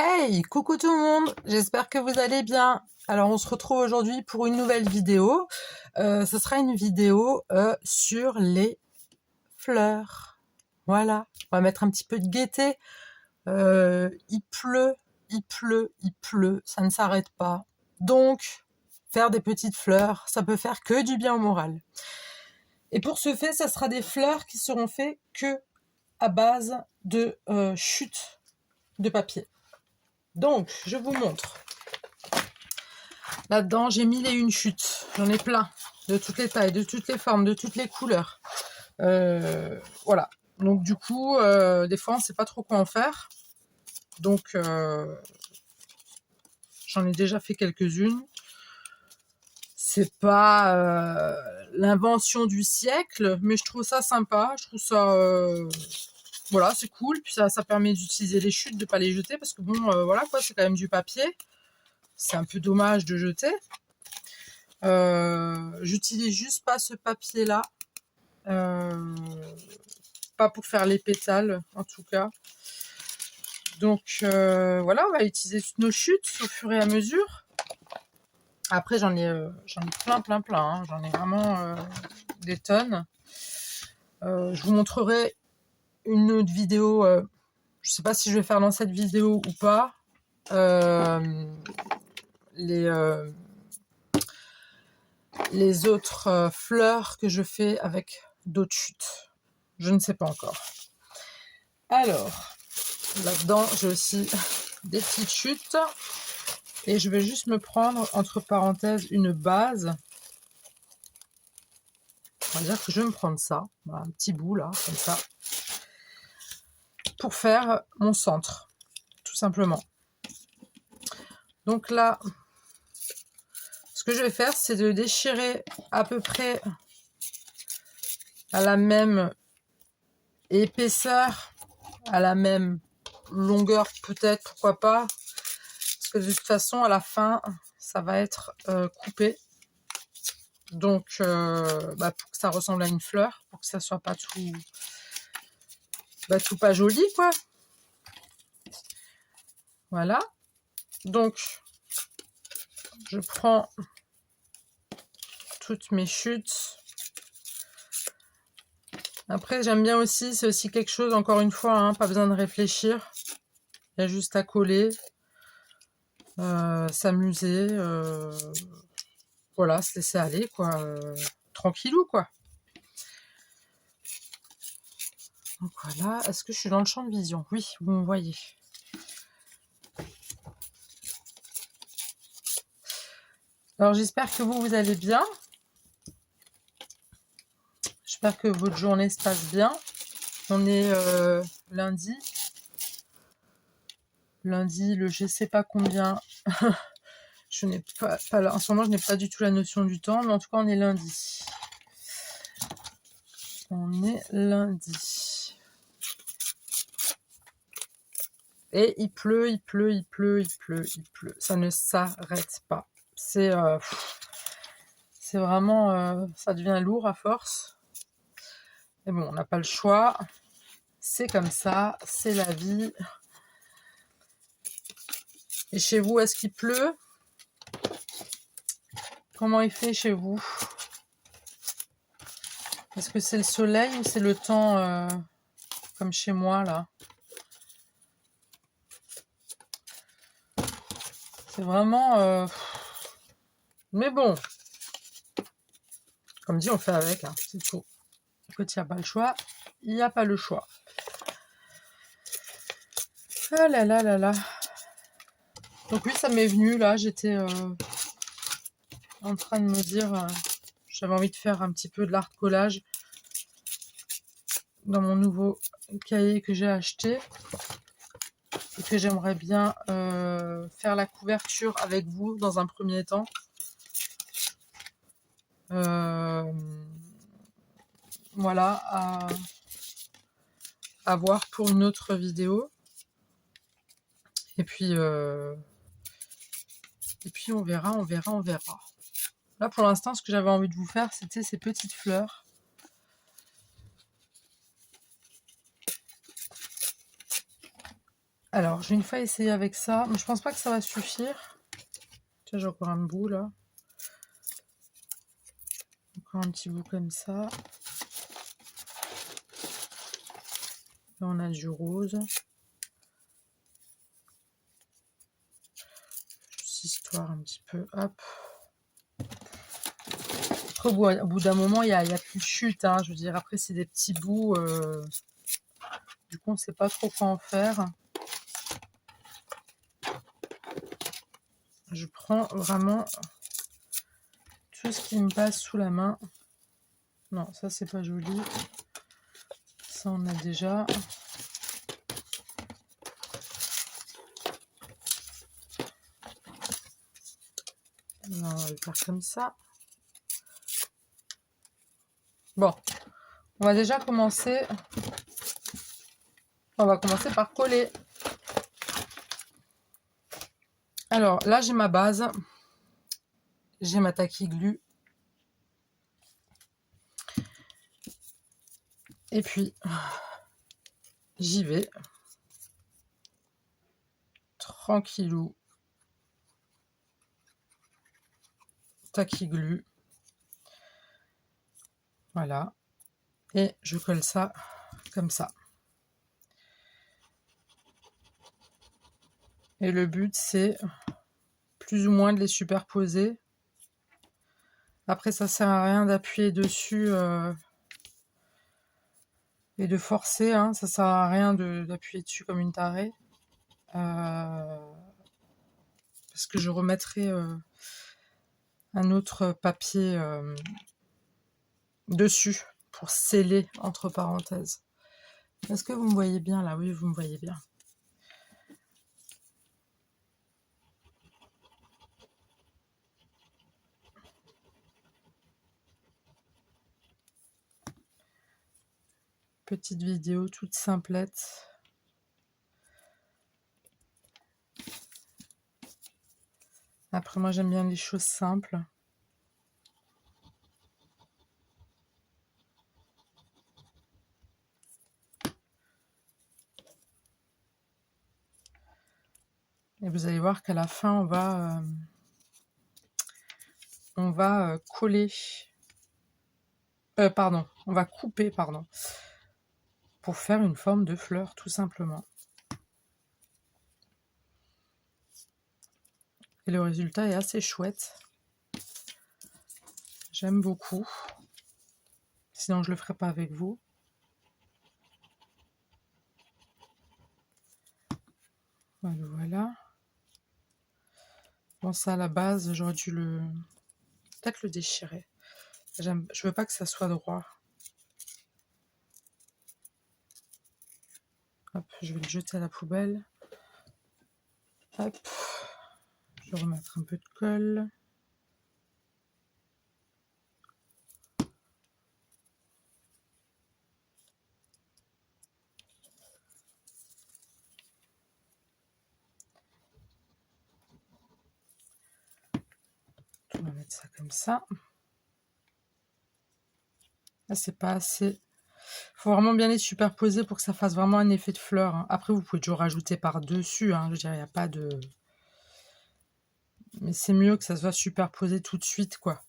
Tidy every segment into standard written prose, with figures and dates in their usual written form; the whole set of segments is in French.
Hey, coucou tout le monde, j'espère que vous allez bien. Alors on se retrouve aujourd'hui pour une nouvelle vidéo. Ce sera une vidéo sur les fleurs. Voilà, on va mettre un petit peu de gaieté. Il pleut, il pleut, il pleut, ça ne s'arrête pas. Donc, faire des petites fleurs, ça peut faire que du bien au moral. Et pour ce fait, ça sera des fleurs qui seront faites que à base de chutes de papier. Donc, je vous montre. Là-dedans, j'ai 1001 chutes. J'en ai plein, de toutes les tailles, de toutes les formes, de toutes les couleurs. Voilà. Donc, du coup, des fois, on ne sait pas trop quoi en faire. Donc, j'en ai déjà fait quelques-unes. C'est pas l'invention du siècle, mais je trouve ça sympa. Je trouve ça... voilà, c'est cool. Puis ça permet d'utiliser les chutes, de ne pas les jeter. Parce que bon, voilà quoi, c'est quand même du papier. C'est un peu dommage de jeter. J'utilise juste pas ce papier là, pas pour faire les pétales en tout cas. Donc voilà, on va utiliser toutes nos chutes au fur et à mesure. Après j'en ai plein hein. J'en ai vraiment des tonnes. Je vous montrerai une autre vidéo, je sais pas si je vais faire dans cette vidéo ou pas, les autres fleurs que je fais avec d'autres chutes. Je ne sais pas encore. Alors, là-dedans, j'ai aussi des petites chutes. Et je vais juste me prendre, entre parenthèses, une base. On va dire que je vais me prendre ça. Voilà, un petit bout, là, comme ça. Pour faire mon centre, tout simplement. Donc là, ce que je vais faire, c'est de déchirer à peu près à la même épaisseur, à la même longueur peut-être, pourquoi pas. Parce que de toute façon, à la fin, ça va être coupé. Donc, pour que ça ressemble à une fleur, pour que ça soit pas tout, tout pas joli, quoi. Voilà. Donc, je prends toutes mes chutes. Après, j'aime bien aussi, c'est aussi quelque chose, encore une fois, hein, pas besoin de réfléchir. Il y a juste à coller, s'amuser, voilà, se laisser aller, quoi. Tranquillou, quoi. Donc voilà, est-ce que je suis dans le champ de vision? Oui, vous me voyez. Alors j'espère que vous allez bien. J'espère que votre journée se passe bien. On est lundi. Lundi, le je sais pas combien. Je n'ai pas en ce moment, je n'ai pas du tout la notion du temps, mais en tout cas, on est lundi. On est lundi. Et il pleut, il pleut, il pleut, il pleut, il pleut. Ça ne s'arrête pas. C'est vraiment... ça devient lourd à force. Mais bon, on n'a pas le choix. C'est comme ça, c'est la vie. Et chez vous, est-ce qu'il pleut? Comment il fait chez vous? Est-ce que c'est le soleil ou c'est le temps comme chez moi là? C'est vraiment... Mais bon, comme dit, on fait avec, hein, c'est tout. Quand il n'y a pas le choix, il n'y a pas le choix. Ah là là là là. Donc oui, ça m'est venu là, j'étais en train de me dire, j'avais envie de faire un petit peu de l'art collage dans mon nouveau cahier que j'ai acheté et que j'aimerais bien faire la couverture avec vous dans un premier temps. Voilà, à voir pour une autre vidéo. Et puis on verra, on verra, on verra. Là, pour l'instant, ce que j'avais envie de vous faire, c'était ces petites fleurs. Alors, je vais une fois essayer avec ça, mais je pense pas que ça va suffire. Tiens, j'ai encore un bout là. Encore un petit bout comme ça. Là, on a du rose. Juste histoire un petit peu. Hop. Après, au bout d'un moment, il y a plus de chute. Hein, je veux dire, après, c'est des petits bouts. Du coup, on ne sait pas trop quoi en faire. Je prends vraiment tout ce qui me passe sous la main. Non, ça, c'est pas joli. Ça, on a déjà. Non, on va le faire comme ça. Bon, on va déjà commencer. On va commencer par coller. Alors, là, j'ai ma base. J'ai ma tacky glue. Et puis, j'y vais. Tranquillou. Tacky glue. Voilà. Et je colle ça comme ça. Et le but, c'est plus ou moins de les superposer. Après, ça sert à rien d'appuyer dessus et de forcer. Hein. Ça sert à rien d'appuyer dessus comme une tarée. Parce que je remettrai un autre papier dessus pour sceller entre parenthèses. Est-ce que vous me voyez bien là? Oui, vous me voyez bien. Petite vidéo toute simplette. Après, moi, j'aime bien les choses simples. Et vous allez voir qu'à la fin, on va coller. Pardon, on va couper, pardon. Pour faire une forme de fleur, tout simplement. Et le résultat est assez chouette. J'aime beaucoup. Sinon, je ne le ferai pas avec vous. Voilà, voilà. Bon, ça, à la base, j'aurais dû peut-être le déchirer. Je veux pas que ça soit droit. Hop, je vais le jeter à la poubelle. Hop. Je vais remettre un peu de colle. On va mettre ça comme ça. Là, c'est pas assez. Il faut vraiment bien les superposer pour que ça fasse vraiment un effet de fleur. Hein. Après, vous pouvez toujours rajouter par-dessus. Hein. Je dirais, il n'y a pas de... Mais c'est mieux que ça soit superposé tout de suite, quoi.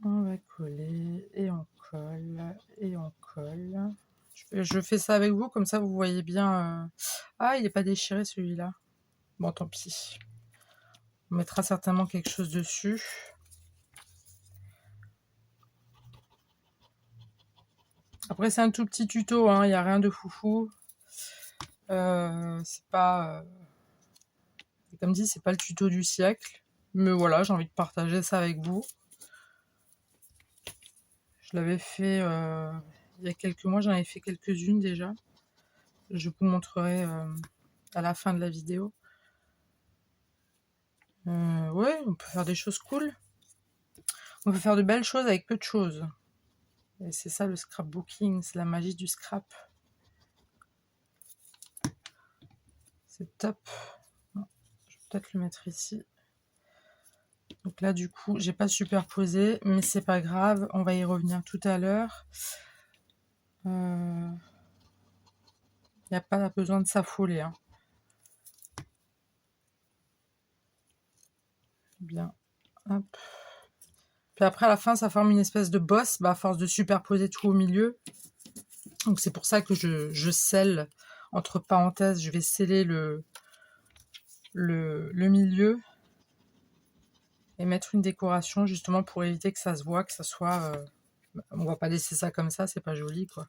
On va coller et on colle et on colle. Je fais ça avec vous, comme ça vous voyez bien. Ah, il n'est pas déchiré celui-là. Bon, tant pis. On mettra certainement quelque chose dessus. Après, c'est un tout petit tuto, hein, il n'y a rien de foufou. C'est pas... comme dit, c'est pas le tuto du siècle. Mais voilà, j'ai envie de partager ça avec vous. Je l'avais fait il y a quelques mois, j'en avais fait quelques-unes déjà. Je vous montrerai à la fin de la vidéo. Ouais, on peut faire des choses cool. On peut faire de belles choses avec peu de choses. Et c'est ça le scrapbooking, c'est la magie du scrap. C'est top. Non, je vais peut-être le mettre ici. Donc là, du coup, j'ai pas superposé, mais c'est pas grave. On va y revenir tout à l'heure. Il n'y a pas besoin de s'affoler. Hein. Bien. Hop. Puis après, à la fin, ça forme une espèce de bosse, à force de superposer tout au milieu. Donc c'est pour ça que je scelle, entre parenthèses, je vais sceller le milieu et mettre une décoration justement pour éviter que ça se voit, que ça soit... on va pas laisser ça comme ça, c'est pas joli quoi.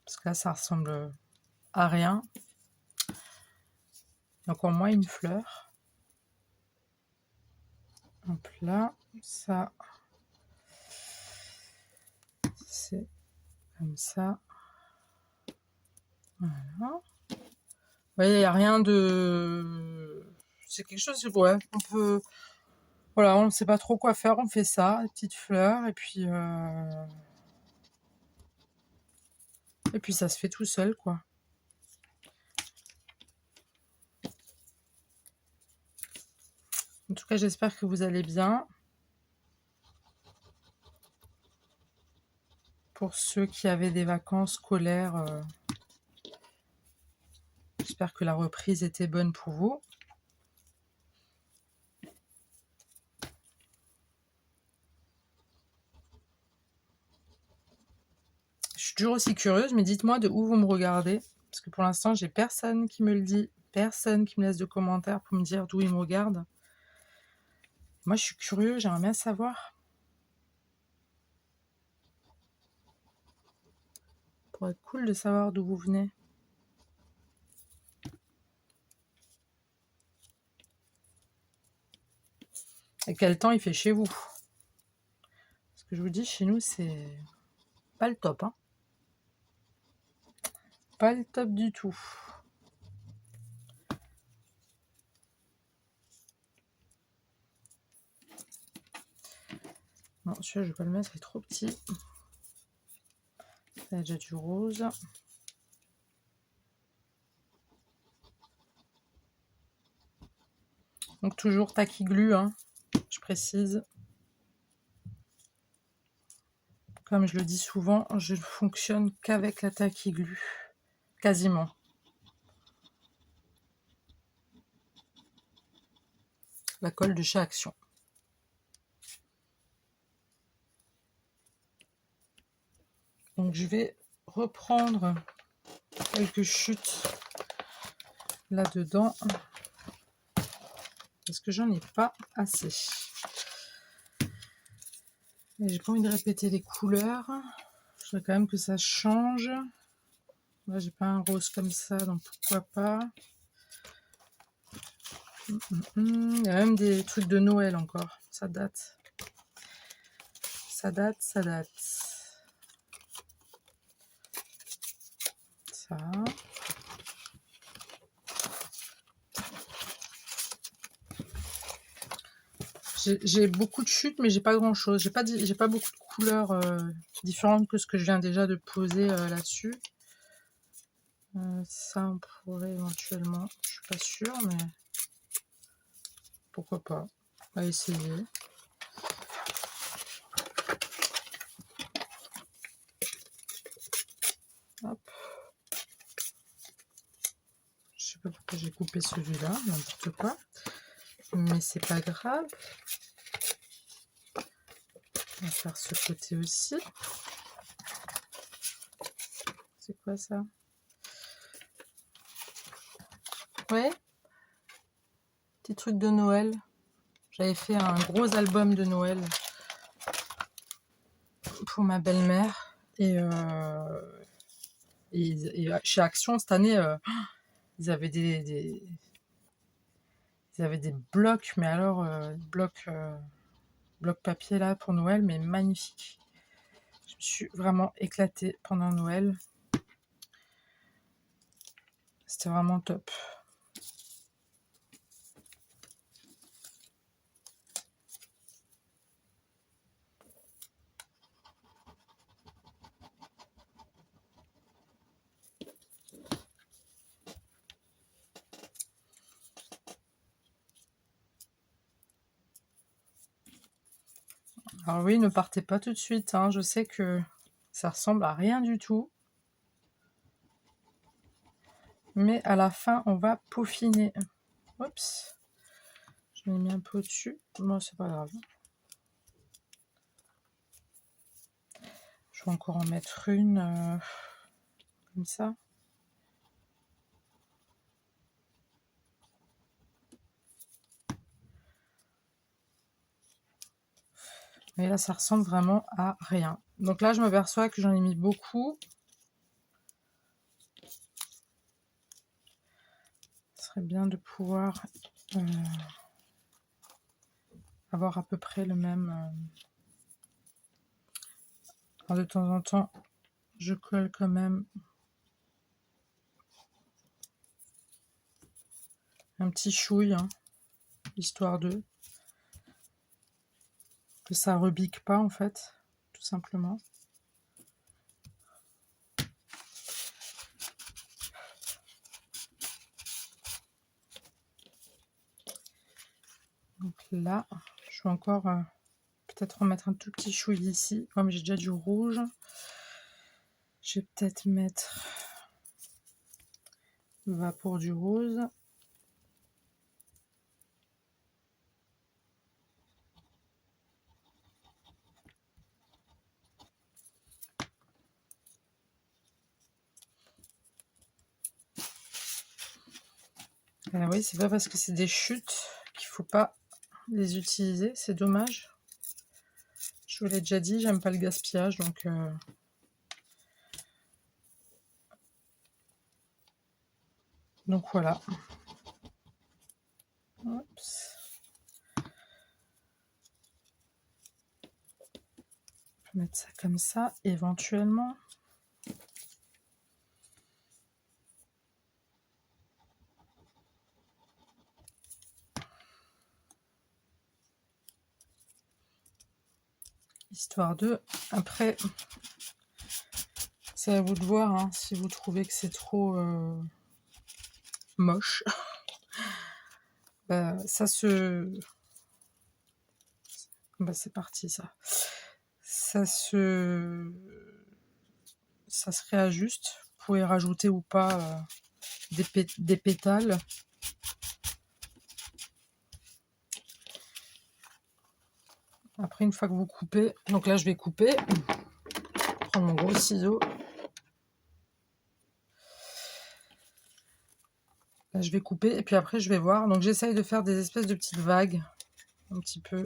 Parce que là, ça ressemble à rien. Donc au moins une fleur. Hop là, ça... c'est comme ça. Voilà. Vous voyez, il n'y a rien de... C'est quelque chose, ouais, on peut... Voilà, on ne sait pas trop quoi faire, on fait ça, des petites fleurs, et puis ça se fait tout seul, quoi. En tout cas, j'espère que vous allez bien. Pour ceux qui avaient des vacances scolaires, j'espère que la reprise était bonne pour vous. Je suis toujours aussi curieuse, mais dites-moi de où vous me regardez. Parce que pour l'instant, j'ai personne qui me le dit, personne qui me laisse de commentaires pour me dire d'où ils me regardent. Moi, je suis curieux, j'aimerais bien savoir. Ça pourrait être cool de savoir d'où vous venez. Et quel temps il fait chez vous. Parce que je vous dis, chez nous, c'est pas le top. Hein. Pas le top du tout. Non, celui-là, je vais pas le mettre, il est trop petit. Il y a déjà du rose. Donc toujours taquiglu, hein, je précise. Comme je le dis souvent, je ne fonctionne qu'avec la taquiglu. Quasiment. La colle de chez Action. Donc je vais reprendre quelques chutes là-dedans. Parce que j'en ai pas assez. Et j'ai pas envie de répéter les couleurs. Je voudrais quand même que ça change. Là, j'ai pas un rose comme ça, donc pourquoi pas. Il y a même des trucs de Noël encore. Ça date. Ça date, ça date. Ça. J'ai beaucoup de chutes, mais j'ai pas grand chose. J'ai pas beaucoup de couleurs différentes que ce que je viens déjà de poser là-dessus. Ça, on pourrait éventuellement. Je suis pas sûre, mais pourquoi pas. On va essayer. Hop. Je sais pas pourquoi j'ai coupé celui-là, n'importe quoi. Mais c'est pas grave. On va faire ce côté aussi. C'est quoi ça? Ouais. Petit truc de Noël. J'avais fait un gros album de Noël pour ma belle-mère. Et chez Action, cette année, ils avaient ils avaient des blocs, mais alors, blocs papier là pour Noël, mais magnifique. Je me suis vraiment éclatée pendant Noël. C'était vraiment top. Alors oui, ne partez pas tout de suite, hein. Je sais que ça ressemble à rien du tout. Mais à la fin, on va peaufiner. Oups. Je l'ai mis un peu au-dessus. Moi, c'est pas grave. Je vais encore en mettre une comme ça. Et là, ça ressemble vraiment à rien. Donc là, je m'aperçois que j'en ai mis beaucoup. Ce serait bien de pouvoir avoir à peu près le même. Alors de temps en temps, je colle quand même un petit chouille, hein, histoire de que ça rebique pas en fait, tout simplement. Donc là, je vais encore peut-être remettre un tout petit chouille ici, comme j'ai déjà du rouge. Je vais peut-être mettre le Vapour du rose. Ah oui, c'est pas parce que c'est des chutes qu'il faut pas les utiliser, c'est dommage. Je vous l'ai déjà dit, j'aime pas le gaspillage, donc voilà. Oups. Je vais mettre ça comme ça, éventuellement. Histoire de... Après, c'est à vous de voir, hein, si vous trouvez que c'est trop moche. Bah, ça se... Bah, c'est parti, ça. Ça se réajuste. Vous pouvez rajouter ou pas des pétales. Après, une fois que vous coupez, donc là je vais couper, prendre mon gros ciseau. Là je vais couper et puis après je vais voir. Donc j'essaye de faire des espèces de petites vagues, un petit peu,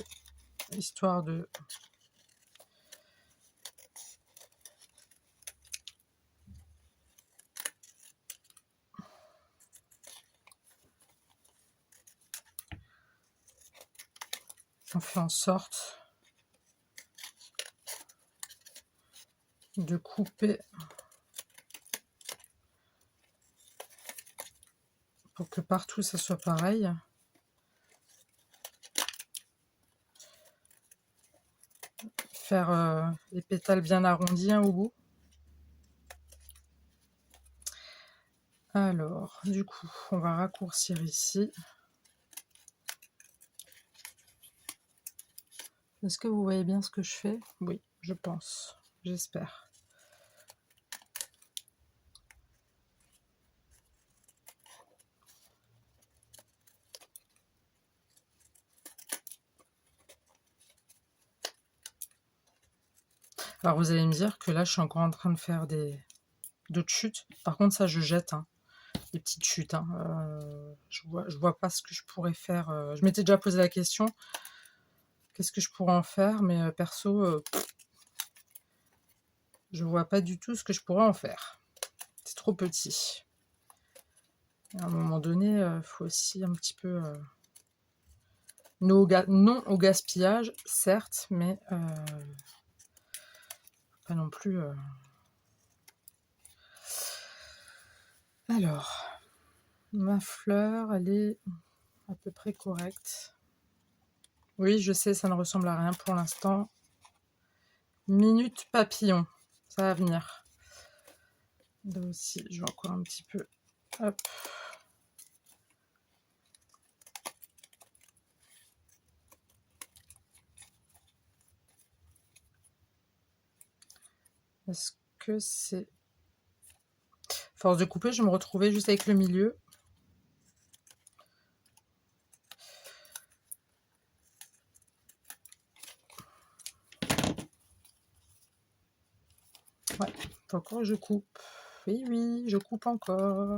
histoire de... On fait en sorte de couper pour que partout ça soit pareil. Faire les pétales bien arrondis au bout. Alors, du coup, on va raccourcir ici. Est-ce que vous voyez bien ce que je fais? Oui, je pense. J'espère. Alors vous allez me dire que là je suis encore en train de faire d'autres chutes. Par contre ça je jette, hein, des petites chutes. Hein. Je vois pas ce que je pourrais faire. Je m'étais déjà posé la question. Qu'est-ce que je pourrais en faire? Mais perso, je vois pas du tout ce que je pourrais en faire. C'est trop petit. À un moment donné, il faut aussi un petit peu... non au gaspillage, certes, mais pas non plus... Alors, ma fleur, elle est à peu près correcte. Oui, je sais, ça ne ressemble à rien pour l'instant. Minute papillon, ça va venir. Là aussi, je vais encore un petit peu... Hop. Est-ce que c'est... Force de couper, je me retrouvais juste avec le milieu. Ouais, encore je coupe. Oui, oui, je coupe encore.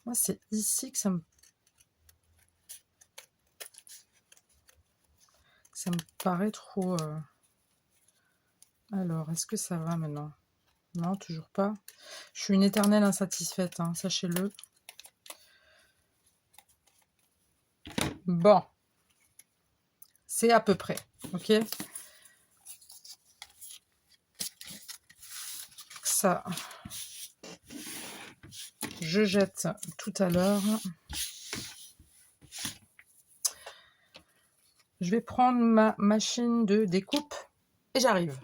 Moi, c'est ici que ça me paraît trop... Alors, est-ce que ça va maintenant? Non, toujours pas. Je suis une éternelle insatisfaite, hein, sachez-le. Bon. C'est à peu près, ok? Ça, je jette tout à l'heure. Je vais prendre ma machine de découpe et j'arrive.